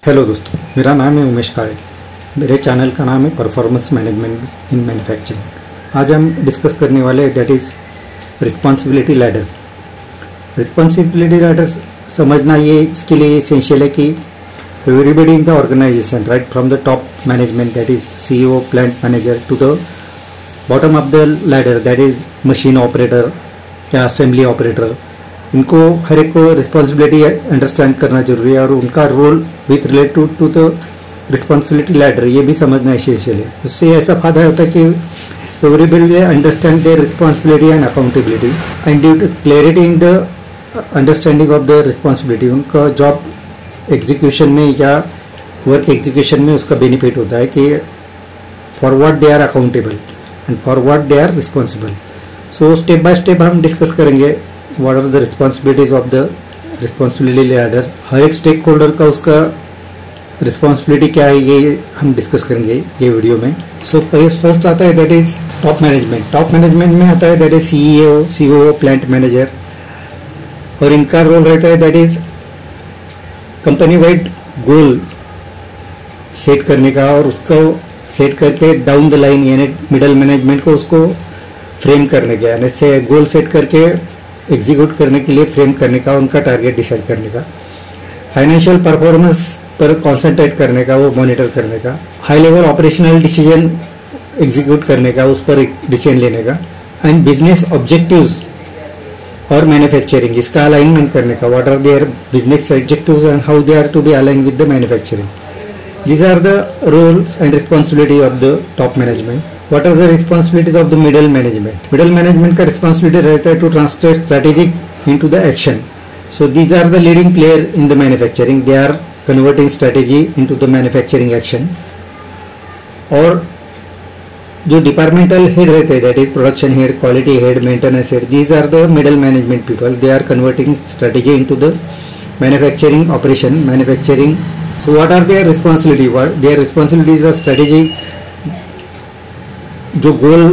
Hello दोस्तों, मेरा नाम है उमेश काळे। मेरे चैनल का नाम है परफॉर्मेंस मैनेजमेंट इन मैन्युफैक्चरिंग। आज हम डिस्कस करने वाले हैं that is responsibility ladder. Responsibility ladder समझना ये इसके लिए एसेंशियल है कि everybody in the organisation, right from the top management that is CEO, plant manager, to the bottom of the ladder that is machine operator या assembly operator, इनको हर एक को रिस्पॉन्सिबिलिटी अंडरस्टैंड करना जरूरी है और उनका role with related to the responsibility ladder ये भी समझना एसेंशियल है। उससे ऐसा फायदा होता है कि everybody understand their responsibility and accountability and due to clarity in the understanding of the responsibility, उनका जॉब एग्जीक्यूशन में या वर्क एग्जीक्यूशन में उसका बेनिफिट होता है कि for what they are accountable and for what they are responsible. So step by step हम discuss करेंगे what are the responsibilities of the responsibility ladder. हर एक स्टेक होल्डर का उसका रिस्पॉन्सिबिलिटी क्या है ये हम डिस्कस करेंगे ये वीडियो में। सो फर्स्ट आता है that is top management. Top management में आता है that is CEO, plant manager, और इनका रोल रहता है that is company wide goal set करने का और उसको सेट करके डाउन द लाइन यानी मिडल मैनेजमेंट को उसको फ्रेम करने का, यानी से गोल सेट करके एग्जीक्यूट करने के लिए फ्रेम करने का, उनका टारगेट डिसाइड करने का, फाइनेंशियल परफॉर्मेंस पर कॉन्सेंट्रेट करने का, वो मॉनिटर करने का, high level operational decision execute करने का, उस पर डिसीजन लेने का, एंड बिजनेस ऑब्जेक्टिव्स और मैन्युफैक्चरिंग इसका अलाइनमेंट करने का, what are their business objectives and how they are to be align with the manufacturing. These are the roles and responsibility of the top management. What are the responsibilities of the middle management? Middle management का responsibility रहता है to translate strategic into the action. So these are the leading player in the manufacturing. They are converting strategy into the manufacturing action. और जो departmental head रहते हैं that is production head, quality head, maintenance head. These are the middle management people. They are converting strategy into the manufacturing operation, manufacturing. So what are their responsibility? What their responsibilities are strategy, जो गोल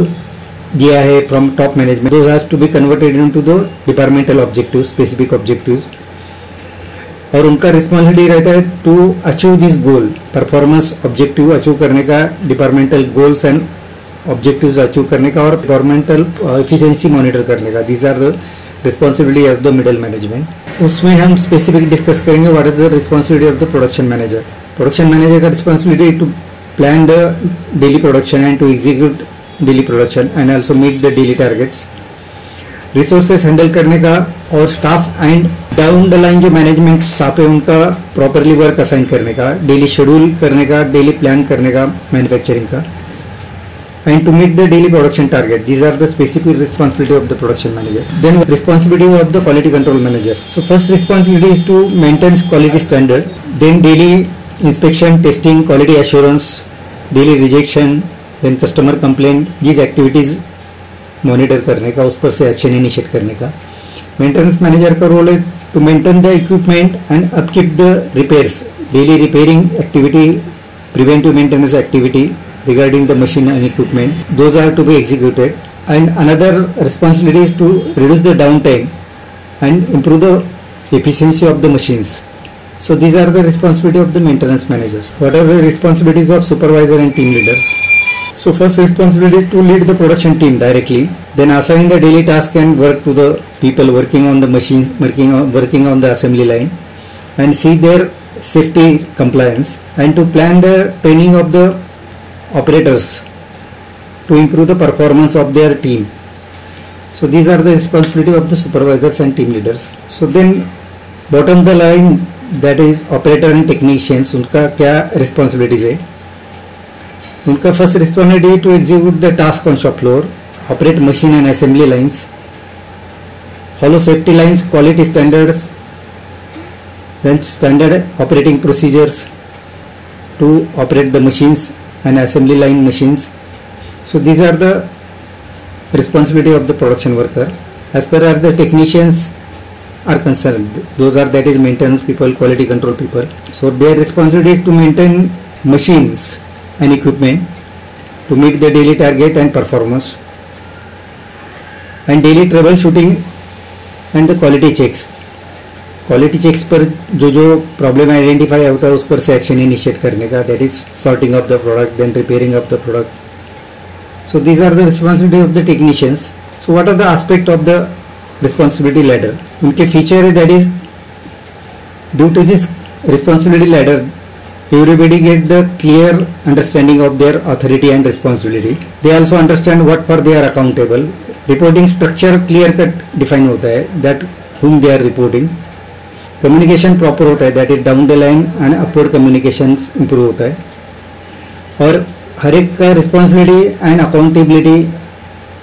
दिया है from top management, those have to be converted into the departmental objectives, specific objectives, और उनका responsibility रहता है to achieve this goal, performance objective achieve करने का, departmental goals and objectives achieve करने का, और डिपार्टमेंटल एफिशिएंसी मॉनिटर करने का। These are the responsibility of the middle management. उसमें हम स्पेसिफिक डिस्कस करेंगे what is the responsibility of the production manager. Production manager का responsibility to plan the daily production and to execute daily production and also meet the daily targets. Resources handle करने का और staff and down the line जो management staff है उनका properly work assign करने का, daily schedule करने का, डेली प्लान करने का मैन्युफैक्चरिंग का, and to meet the daily production target. These are the specific responsibility of the production manager. Then responsibility of the quality control manager. So first responsibility is to maintain quality standard. Then daily inspection, testing, quality assurance, daily rejection, then customer complaint. These activities monitor करने का, उस पर से action initiate करने का. Maintenance manager का role है to maintain the equipment and upkeep the repairs. Daily repairing activity, preventive maintenance activity regarding the machine and equipment, those are to be executed. And another responsibility is to reduce the downtime and improve the efficiency of the machines. So these are the responsibility of the maintenance manager. What are the responsibilities of supervisor and team leaders? So first responsibility to lead the production team directly, then assign the daily task and work to the people working on the machine, working on the assembly line, and see their safety compliance, and to plan the training of the operators to improve the performance of their team. So these are the responsibility of the supervisors and team leaders. So then bottom the line that is operator and technicians, उनका क्या responsibilities है? उनका first responsibility to execute the task on shop floor, operate machine and assembly lines, follow safety lines, quality standards, then standard operating procedures to operate the machines and assembly line machines. So these are the responsibility of the production worker. As far as the technicians are concerned, those are that is maintenance people, quality control people. So their responsibility is to maintain machines and equipment to meet the daily target and performance, and daily troubleshooting and the quality checks. Quality checks पर जो problem identify होता है उस पर से action initiate करने का, that is sorting of the product, then repairing of the product. So these are the responsibility of the technicians. So what are the aspect of the responsibility ladder? उनके feature है that is due to this responsibility ladder everybody get the clear understanding of their authority and responsibility. They also understand what for they are accountable. Reporting structure clear cut define होता है, that whom they are reporting. Communication proper होता है, that is down the line and upward communications improve होता है. और हर एक का responsibility and accountability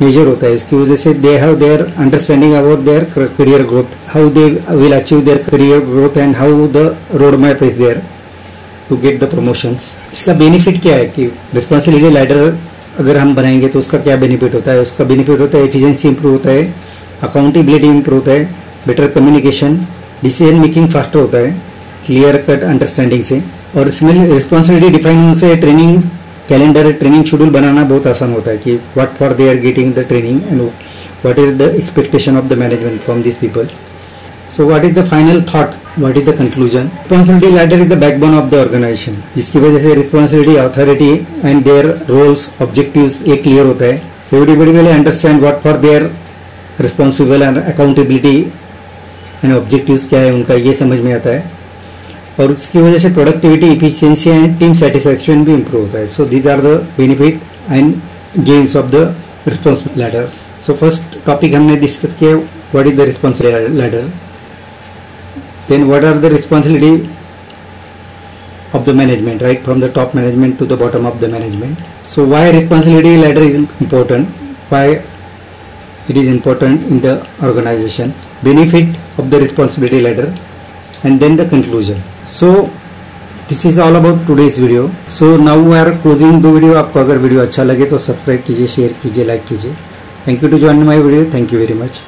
measure होता है. इसकी वजह से they have their understanding about their career growth, how they will achieve their career growth and how the roadmap is there to get the promotions. इसका बेनिफिट क्या है कि रिस्पॉन्सिबिलिटी लैडर अगर हम बनाएंगे तो उसका क्या बेनिफिट होता है? उसका बेनिफिट होता है एफिशिएंसी इंप्रूव होता है, अकाउंटेबिलिटी इंप्रूव होता है, better communication, decision making faster होता है क्लियर कट अंडरस्टैंडिंग से. और इसमें रिस्पॉन्सिबिलिटी डिफाइन होने से ट्रेनिंग कैलेंडर, ट्रेनिंग शेड्यूल बनाना बहुत आसान होता है कि what for they are getting the training and what is the expectation of the management from this people. So what is the final thought? What is the conclusion? Responsibility ladder is the backbone of the organization. जिसकी वजह से responsibility, authority and their roles, objectives एक clear होता है. Everybody will understand what for their responsible and accountability and objectives क्या है उनका, ये समझ में आता है. और उसकी वजह से productivity, efficiency and team satisfaction भी improve होता है. So these are the benefit and gains of the responsibility ladder. So first topic हमने discuss किया what is the responsibility ladder. Then what are the responsibility of the management, right from the top management to the bottom of the management. So why responsibility ladder is important, why it is important in the organization, benefit of the responsibility ladder, and then the conclusion. So this is all about today's video. So now we are closing the video. आपको अगर video अच्छा लगे तो subscribe कीजिए, share कीजिए, like कीजिए. Thank you to join my video. Thank you very much.